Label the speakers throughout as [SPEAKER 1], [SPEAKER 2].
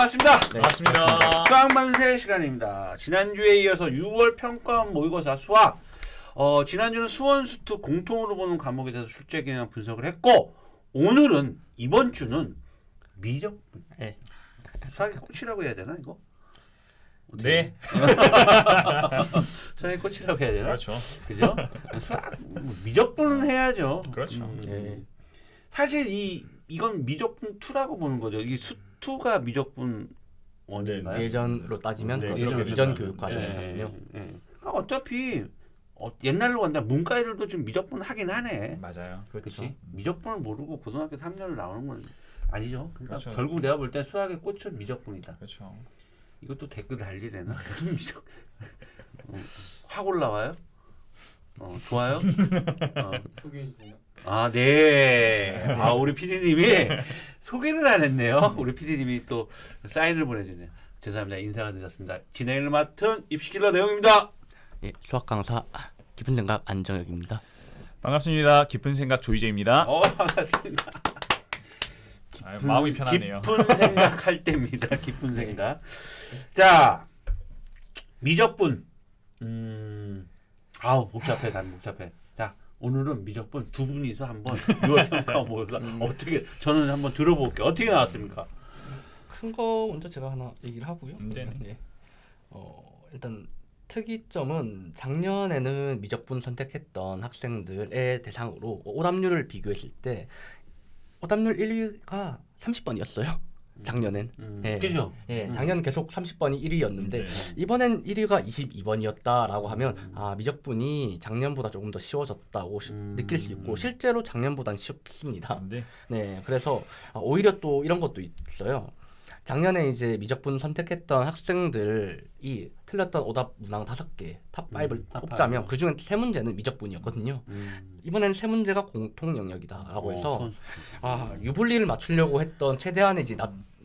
[SPEAKER 1] 반갑습니다.
[SPEAKER 2] 네,
[SPEAKER 3] 반갑습니다.
[SPEAKER 1] 수학만세 시간입니다. 지난주에 이어서 6월 평가원 모의고사 수학. 지난주는 수원수투 공통으로 보는 과목에 대해서 출제 경향 분석을 했고, 오늘은 이번 주는 미적분.
[SPEAKER 2] 네.
[SPEAKER 1] 수학의 꽃이라고 해야 되나 이거?
[SPEAKER 3] 네.
[SPEAKER 1] 수학의 꽃이라고 해야 되나?
[SPEAKER 3] 그렇죠.
[SPEAKER 1] 그죠? 수학 미적분은 해야죠.
[SPEAKER 3] 그렇죠.
[SPEAKER 2] 네.
[SPEAKER 1] 사실 이건 미적분 2라고 보는 거죠. 이 수투가 미적분 1인가요?
[SPEAKER 2] 예전으로 따지면
[SPEAKER 3] 네,
[SPEAKER 2] 그렇죠.
[SPEAKER 3] 예전
[SPEAKER 2] 이전
[SPEAKER 3] 교육
[SPEAKER 2] 교육 과정에서는요.
[SPEAKER 1] 어차피 옛날로 간다 문과 애들도 지금 미적분 하긴 하네.
[SPEAKER 3] 맞아요.
[SPEAKER 1] 그렇지?
[SPEAKER 2] 그렇죠.
[SPEAKER 1] 미적분을 모르고 고등학교 3년을 나오는 건 아니죠. 그러니까
[SPEAKER 3] 그렇죠.
[SPEAKER 1] 결국 내가 볼 때 수학의 꽃은 미적분이다.
[SPEAKER 3] 그렇죠.
[SPEAKER 1] 이것도 댓글 달리래나? 무슨 미적? 확 올라와요? 좋아요?
[SPEAKER 2] 소개해 주세요.
[SPEAKER 1] 아, 네. 아, 우리 PD님이 소개를 안 했네요. 우리 PD님이 또 사인을 보내주네요. 죄송합니다. 인사가 늦었습니다. 진행을 맡은 입시킬러 내용입니다.
[SPEAKER 2] 예, 수학 강사 깊은 생각 안정혁입니다.
[SPEAKER 3] 반갑습니다. 깊은 생각 조이재입니다.
[SPEAKER 1] 반갑습니다.
[SPEAKER 3] 마음이 편하네요.
[SPEAKER 1] 깊은 생각할 때입니다. 깊은 생각. 자, 미적분. 아우, 복잡해. 난 복잡해. 자, 오늘은 미적분 두 분이서 한번 6월 평가 모의고사 어떻게 저는 한번 들어볼게요. 어떻게 나왔습니까?
[SPEAKER 2] 큰 거 먼저 제가 하나 얘기를 하고요.
[SPEAKER 3] 네네.
[SPEAKER 2] 네. 일단 특이점은 작년에는 미적분 선택했던 학생들의 대상으로 오답률을 비교했을 때 오답률 1위가 30번이었어요. 작년엔. 예.
[SPEAKER 1] 그죠?
[SPEAKER 2] 예, 작년 계속 30번이 1위였는데
[SPEAKER 3] 네.
[SPEAKER 2] 이번엔 1위가 22번이었다라고 하면 미적분이 작년보다 조금 더 쉬워졌다고 느낄 수 있고 실제로 작년보단 쉽습니다.
[SPEAKER 3] 네.
[SPEAKER 2] 네, 그래서 오히려 또 이런 것도 있어요. 작년에 이제 미적분 선택했던 학생들이 틀렸던 오답 문항 5개 탑 5를
[SPEAKER 1] 탑
[SPEAKER 2] 뽑자면
[SPEAKER 1] 5.
[SPEAKER 2] 그중에 3문제는 미적분이었거든요. 이번에는 3문제가 공통 영역이다라고 해서 유불리를 맞추려고 했던 최대한의 이제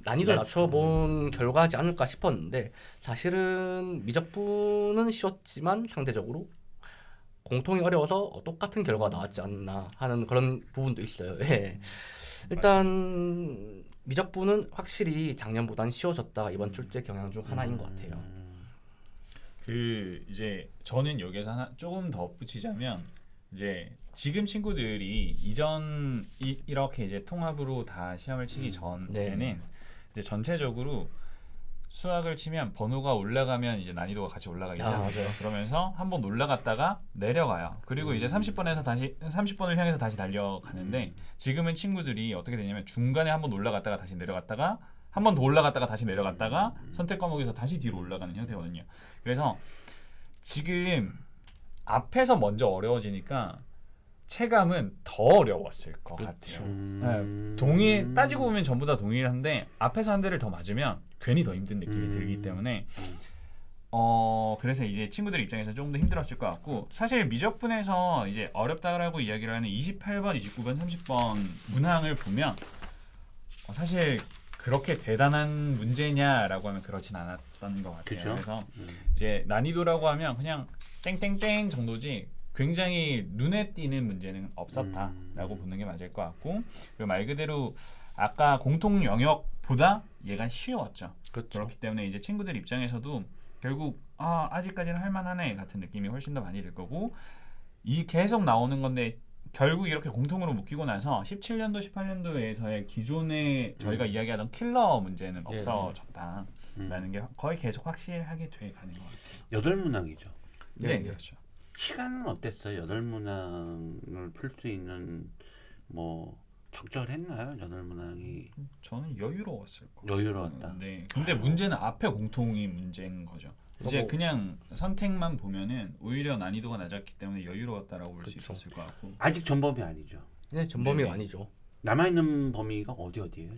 [SPEAKER 2] 난이도 낮춰본 결과지 않을까 싶었는데 사실은 미적분은 쉬웠지만 상대적으로 공통이 어려워서 똑같은 결과가 나왔지 않나 하는 그런 부분도 있어요. 예. 일단 미적분은 확실히 작년보다는 쉬워졌다가 이번 출제 경향 중 하나인 것 같아요.
[SPEAKER 3] 이제 저는 여기서 하나 조금 덧붙이자면 이제 지금 친구들이 이전 이렇게 이제 통합으로 다 시험을 치기 전에는
[SPEAKER 2] 네.
[SPEAKER 3] 이제 전체적으로 수학을 치면 번호가 올라가면 이제 난이도가 같이 올라가기 시작해요.
[SPEAKER 2] 맞아요.
[SPEAKER 3] 그러면서 한번 올라갔다가 내려가요. 그리고 이제 30번에서 다시 30번을 향해서 다시 달려가는데 지금은 친구들이 어떻게 되냐면 중간에 한번 올라갔다가 다시 내려갔다가 한 번 더 올라갔다가 다시 내려갔다가 선택 과목에서 다시 뒤로 올라가는 형태거든요. 그래서 지금 앞에서 먼저 어려워지니까 체감은 더 어려웠을 것 같아요. 네, 따지고 보면 전부 다 동일한데 앞에서 한 대를 더 맞으면 괜히 더 힘든 느낌이 들기 때문에 그래서 이제 친구들 입장에서 조금 더 힘들었을 것 같고 사실 미적분에서 이제 어렵다라고 이야기를 하는 28번, 29번, 30번 문항을 보면 사실 그렇게 대단한 문제냐라고 하면 그렇진 않았던 것 같아요.
[SPEAKER 1] 그쵸?
[SPEAKER 3] 그래서 이제 난이도라고 하면 그냥 땡땡땡 정도지 굉장히 눈에 띄는 문제는 없었다라고 보는 게 맞을 것 같고 그리고 말 그대로 아까 공통 영역보다 얘가 쉬웠죠.
[SPEAKER 2] 그렇죠.
[SPEAKER 3] 그렇기 때문에 이제 친구들 입장에서도 결국 아직까지는 할만하네 같은 느낌이 훨씬 더 많이 들 거고 이 계속 나오는 건데 결국 이렇게 공통으로 묶이고 나서 17년도, 18년도에서의 기존에 저희가 이야기하던 킬러 문제는 없어졌다라는 게 거의 계속 확실하게 돼 가는 것 같아요.
[SPEAKER 1] 8문항이죠.
[SPEAKER 3] 네, 그렇죠.
[SPEAKER 1] 시간은 어땠어요? 8문항을 풀 수 있는 뭐 적절했나요? 8문항이
[SPEAKER 3] 저는 여유로웠을 거예요.
[SPEAKER 1] 여유로웠다.
[SPEAKER 3] 네. 근데 문제는 앞에 공통이 문제인 거죠. 이제 그냥 선택만 보면은 오히려 난이도가 낮았기 때문에 여유로웠다라고 볼 수
[SPEAKER 2] 그쵸.
[SPEAKER 3] 있었을 것 같고.
[SPEAKER 1] 아직 전범위 아니죠.
[SPEAKER 2] 네, 전범위가
[SPEAKER 3] 네네.
[SPEAKER 2] 아니죠.
[SPEAKER 1] 남아있는 범위가 어디예요?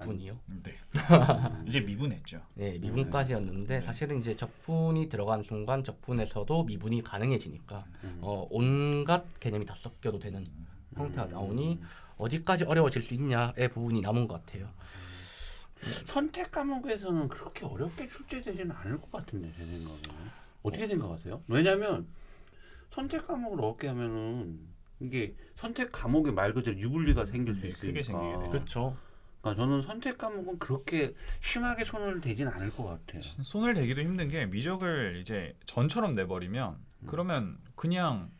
[SPEAKER 2] 분이요.
[SPEAKER 3] 네. 이제 미분했죠.
[SPEAKER 2] 네, 미분까지였는데 사실은 이제 적분이 들어간 순간 적분에서도 미분이 가능해지니까 온갖 개념이 다 섞여도 되는 형태가 나오니 어디까지 어려워질 수 있냐의 부분이 남은 것 같아요.
[SPEAKER 1] 선택 과목에서는 그렇게 어렵게 출제되지는 않을 것 같은데 제 생각에는 어떻게 생각하세요? 왜냐하면 선택 과목을 어렵게 하면은 이게 선택 과목에 말 그대로 유불리가 생길 수
[SPEAKER 3] 네,
[SPEAKER 1] 있으니까
[SPEAKER 3] 크게 생기게 돼요.
[SPEAKER 2] 그렇죠.
[SPEAKER 1] 그러니까 저는 선택 과목은 그렇게 심하게 손을 대진 않을 것 같아요.
[SPEAKER 3] 손을 대기도 힘든 게 미적을 이제 전처럼 내버리면 그러면 그냥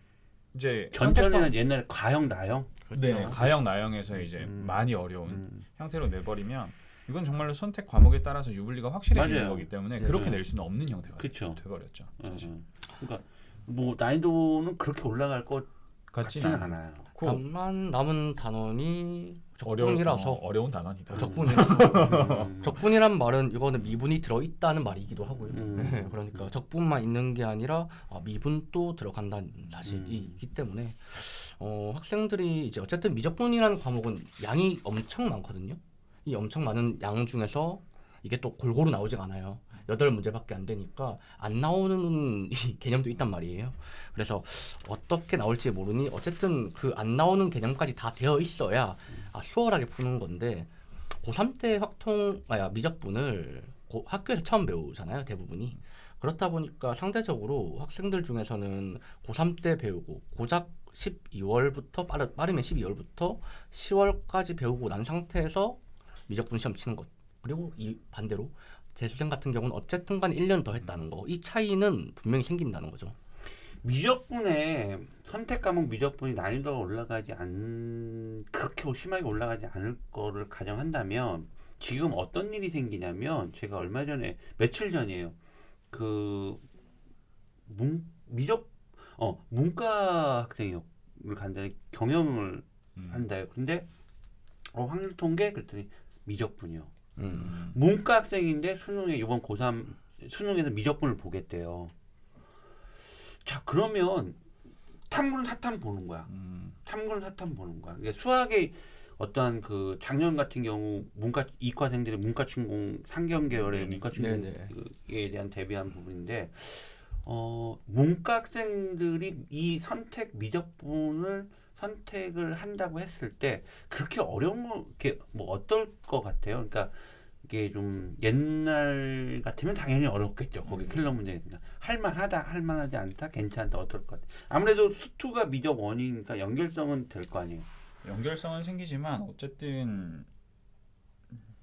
[SPEAKER 3] 이제
[SPEAKER 1] 전전에는 옛날에 과형 나형.
[SPEAKER 3] 네,
[SPEAKER 2] 그렇죠.
[SPEAKER 3] 가형 나형에서 이제
[SPEAKER 1] 음.
[SPEAKER 3] 많이 어려운
[SPEAKER 1] 음.
[SPEAKER 3] 형태로 내버리면 이건 정말로 선택 과목에 따라서 유불리가 확실해지는
[SPEAKER 1] 맞아요.
[SPEAKER 3] 거기 때문에
[SPEAKER 1] 네.
[SPEAKER 3] 그렇게 낼 수는 없는 형태가
[SPEAKER 1] 그쵸.
[SPEAKER 3] 돼버렸죠. 사실.
[SPEAKER 1] 그러니까 뭐 난이도는 그렇게 올라갈 것 같지는 않아요.
[SPEAKER 2] 다만 남은 단원이 적분이라서
[SPEAKER 3] 어려운 단원이다.
[SPEAKER 2] 적분이라서 적분이란 말은 이거는 미분이 들어있다는 말이기도 하고요.
[SPEAKER 1] 음.
[SPEAKER 2] 네, 그러니까 적분만 있는 게 아니라 미분도 들어간다는 사실이 있기 때문에 학생들이 이제 어쨌든 미적분이라는 과목은 양이 엄청 많거든요. 이 엄청 많은 양 중에서 이게 또 골고루 나오지가 않아요. 8문제밖에 안 되니까 안 나오는 이 개념도 있단 말이에요. 그래서 어떻게 나올지 모르니 어쨌든 그 안 나오는 개념까지 다 되어 있어야 수월하게 푸는 건데 고3 때 미적분을 학교에서 처음 배우잖아요. 대부분이. 그렇다 보니까 상대적으로 학생들 중에서는 고3 때 배우고 고작 12월부터 빠르면 12월부터 10월까지 배우고 난 상태에서 미적분 시험 치는 것. 그리고 이 반대로 재수생 같은 경우는 어쨌든 간 1년 더 했다는 거. 이 차이는 분명히 생긴다는 거죠.
[SPEAKER 1] 미적분의 선택 과목 미적분이 난이도가 그렇게 심하게 올라가지 않을 거를 가정한다면 지금 어떤 일이 생기냐면 제가 얼마 전에 며칠 전이에요. 그 문과 학생을 간다니 경영을 한다요. 근데 확률 통계 그랬더니 미적분이요. 문과 학생인데 수능에 이번 고3 수능에서 미적분을 보겠대요. 자 그러면 탐구는 사탐 보는 거야. 탐구는 사탐 보는 거야. 그러니까 수학의 어떠한 그 작년 같은 경우 이과생들의 문과침공 상경 계열의 문과침공에 대한 대비한 부분인데 문과 학생들이 이 미적분을 선택을 한다고 했을 때 그렇게 어려운 게 뭐 어떨 것 같아요. 그러니까 이게 좀 옛날 같으면 당연히 어렵겠죠. 거기 킬러 문제니까 할만하다, 할만하지 않다, 괜찮다 어떨 것 같아. 아무래도 수투가 미적 원이니까 연결성은 될 거 아니에요.
[SPEAKER 3] 연결성은 생기지만 어쨌든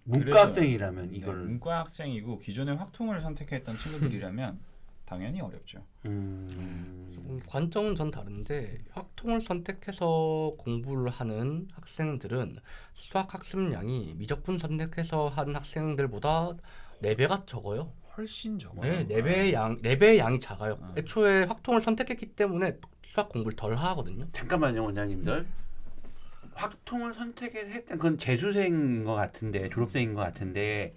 [SPEAKER 1] 문과 학생이라면 이걸
[SPEAKER 3] 문과 학생이고 기존에 확통을 선택했던 친구들이라면 당연히 어렵죠.
[SPEAKER 2] 관점은 전 다른데 확통을 선택해서 공부를 하는 학생들은 수학 학습량이 미적분 선택해서 한 학생들보다 4배가 적어요.
[SPEAKER 3] 훨씬 적어요.
[SPEAKER 2] 네, 4배의 양이 작아요. 애초에 확통을 선택했기 때문에 수학 공부를 덜 하거든요.
[SPEAKER 1] 잠깐만요, 원장님들. 확통을 선택했던 건 재수생인 것 같은데 졸업생인 것 같은데,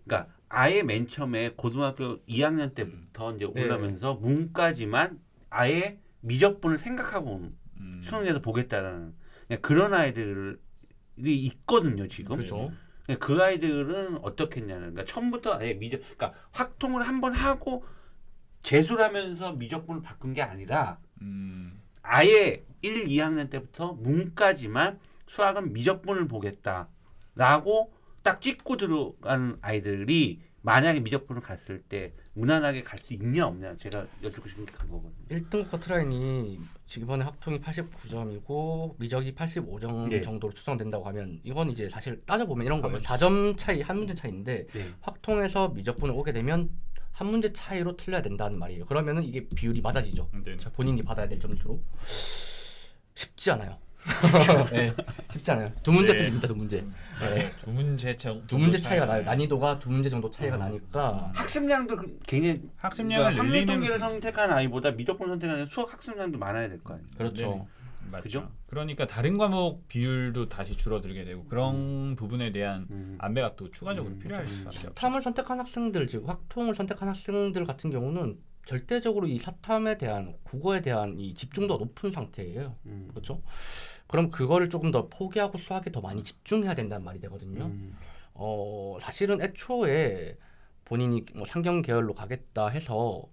[SPEAKER 1] 그러니까 아예 맨 처음에 고등학교 2학년 때부터 이제 올라오면서 문과지만 아예 미적분을 생각하고 수능에서 보겠다라는 그런 아이들이 있거든요 지금.
[SPEAKER 2] 그렇죠.
[SPEAKER 1] 그 아이들은 어떻게 했냐는, 그러니까 처음부터 아예 그러니까 확통을 한번 하고 재수를 하면서 미적분을 바꾼 게 아니라 아예 1, 2학년 때부터 문과지만 수학은 미적분을 보겠다라고 딱 찍고 들어간 아이들이 만약에 미적분을 갔을 때 무난하게 갈 수 있냐 없냐 제가 여쭙고 싶은 게 그거거든요.
[SPEAKER 2] 1등 커트라인이 이번에 확통이 89점이고 미적이 85점 정도로 추정된다고 하면 이건 이제 사실 따져보면 이런 거예요. 4점 차이, 한 문제 차이인데 확통에서 미적분을 오게 되면 한 문제 차이로 틀려야 된다는 말이에요. 그러면은 이게 비율이 맞아지죠. 본인이 받아야 될 점수로. 쉽지 않아요. 네, 쉽지 않아요. 2문제 틀립니다. 2문제. 네.
[SPEAKER 3] 두 문제
[SPEAKER 2] 차이가 나요. 난이도가 2문제 정도 차이가 나니까
[SPEAKER 1] 학습량도 굉장히
[SPEAKER 3] 학습량을
[SPEAKER 1] 확률
[SPEAKER 3] 늘리는
[SPEAKER 1] 통계를 선택한 아이보다 미적분 선택하는 수학 학습량도 많아야 될 거 아니에요.
[SPEAKER 2] 그렇죠.
[SPEAKER 3] 맞죠.
[SPEAKER 1] 그죠?
[SPEAKER 3] 그러니까 다른 과목 비율도 다시 줄어들게 되고 그런 부분에 대한 안배가 또 추가적으로 필요할 수밖에 없죠.
[SPEAKER 2] 사탐을 선택한 학생들, 즉 확통을 선택한 학생들 같은 경우는 절대적으로 이 사탐에 대한 국어에 대한 이 집중도가 높은 상태예요. 그렇죠? 그럼 그거를 조금 더 포기하고 수학에 더 많이 집중해야 된다는 말이 되거든요. 사실은 애초에 본인이 뭐 상경 계열로 가겠다 해서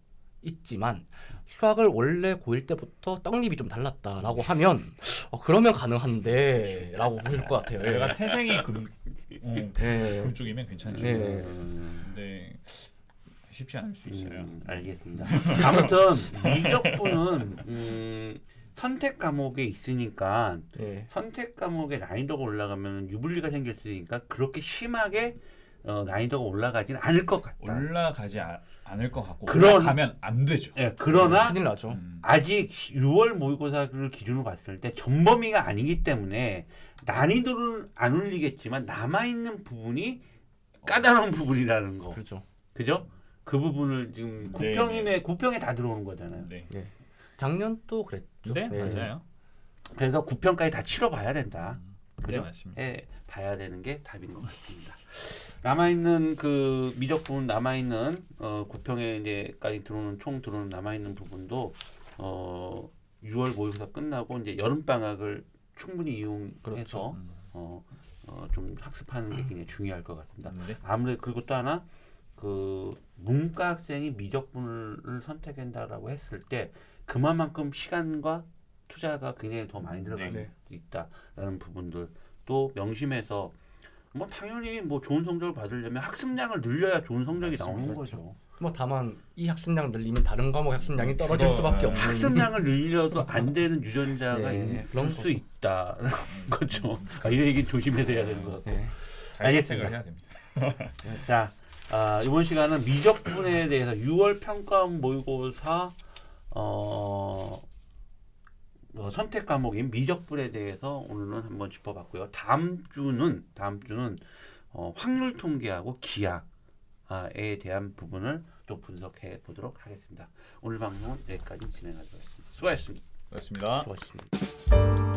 [SPEAKER 2] 있지만 수학을 원래 고1 때부터 떡잎이 좀 달랐다라고 하면 그러면 가능한데 라고 보실 것 같아요.
[SPEAKER 3] 내가 태생이 금 쪽이면 괜찮죠. 근데 쉽지 않을 수 있어요.
[SPEAKER 1] 알겠습니다. 아무튼 미적분은 선택 과목에 있으니까
[SPEAKER 2] 예.
[SPEAKER 1] 선택 과목의 난이도가 올라가면 유불리가 생길 수 있으니까 그렇게 심하게 난이도가 올라가지는 않을 것 같다.
[SPEAKER 3] 올라가지 않을 것 같고
[SPEAKER 1] 그런-
[SPEAKER 3] 올라가면 안 되죠.
[SPEAKER 1] 예, 그러나
[SPEAKER 2] 큰일 나죠.
[SPEAKER 1] 아직 6월 모의고사를 기준으로 봤을 때 전범위가 아니기 때문에 난이도는 안 올리겠지만 남아있는 부분이 까다로운 부분이라는 거.
[SPEAKER 2] 그렇죠.
[SPEAKER 1] 그죠? 그 부분을 지금
[SPEAKER 3] 네,
[SPEAKER 1] 구평에 다 들어오는 거잖아요.
[SPEAKER 3] 네,
[SPEAKER 2] 작년도 그랬죠.
[SPEAKER 3] 네,
[SPEAKER 2] 예.
[SPEAKER 3] 맞아요.
[SPEAKER 1] 그래서 구평까지 다 치러봐야 된다.
[SPEAKER 3] 네,
[SPEAKER 1] 그죠?
[SPEAKER 3] 맞습니다.
[SPEAKER 1] 해 봐야 되는 게 답인 것 같습니다. 남아있는 그 미적 부분 남아있는 구평에 이제까지 총 들어오는 남아있는 부분도 6월 모의고사 끝나고 이제 여름 방학을 충분히 이용해서
[SPEAKER 2] 그렇죠.
[SPEAKER 1] 좀 학습하는 게 굉장히 중요할 것 같습니다.
[SPEAKER 3] 네.
[SPEAKER 1] 아무래도 그리고 또 하나 그 문과 학생이 미적분을 선택한다라고 했을 때 그만큼 시간과 투자가 굉장히 더 많이 들어갈
[SPEAKER 2] 네.
[SPEAKER 1] 수 있다라는 부분들 또 명심해서 뭐 당연히 뭐 좋은 성적을 받으려면 학습량을 늘려야 좋은 성적이
[SPEAKER 3] 맞습니다.
[SPEAKER 1] 나오는
[SPEAKER 2] 그렇죠.
[SPEAKER 1] 거죠.
[SPEAKER 2] 뭐 다만 이 학습량 늘리면 다른 과목 학습량이 떨어질
[SPEAKER 3] 그거,
[SPEAKER 2] 수밖에
[SPEAKER 3] 네.
[SPEAKER 2] 없는
[SPEAKER 1] 학습량을 늘려도 안 되는 유전자가
[SPEAKER 2] 네,
[SPEAKER 1] 있을
[SPEAKER 2] 그런
[SPEAKER 1] 수
[SPEAKER 2] 거죠.
[SPEAKER 1] 있다라는 거죠. 이 얘기 조심해서 해야 되는 거 같고.
[SPEAKER 2] 예.
[SPEAKER 3] 잘
[SPEAKER 1] 알겠습니다.
[SPEAKER 3] 선택을 해야 됩니다.
[SPEAKER 1] 자, 이번 시간은 미적분에 대해서 6월 평가원 모의고사 선택 과목인 미적분에 대해서 오늘은 한번 짚어봤고요. 다음 주는 확률 통계하고 기하에 대한 부분을 또 분석해 보도록 하겠습니다. 오늘 방송은 여기까지 진행하도록 하겠습니다. 수고하셨습니다.
[SPEAKER 3] 그렇습니다.
[SPEAKER 2] 좋았습니다.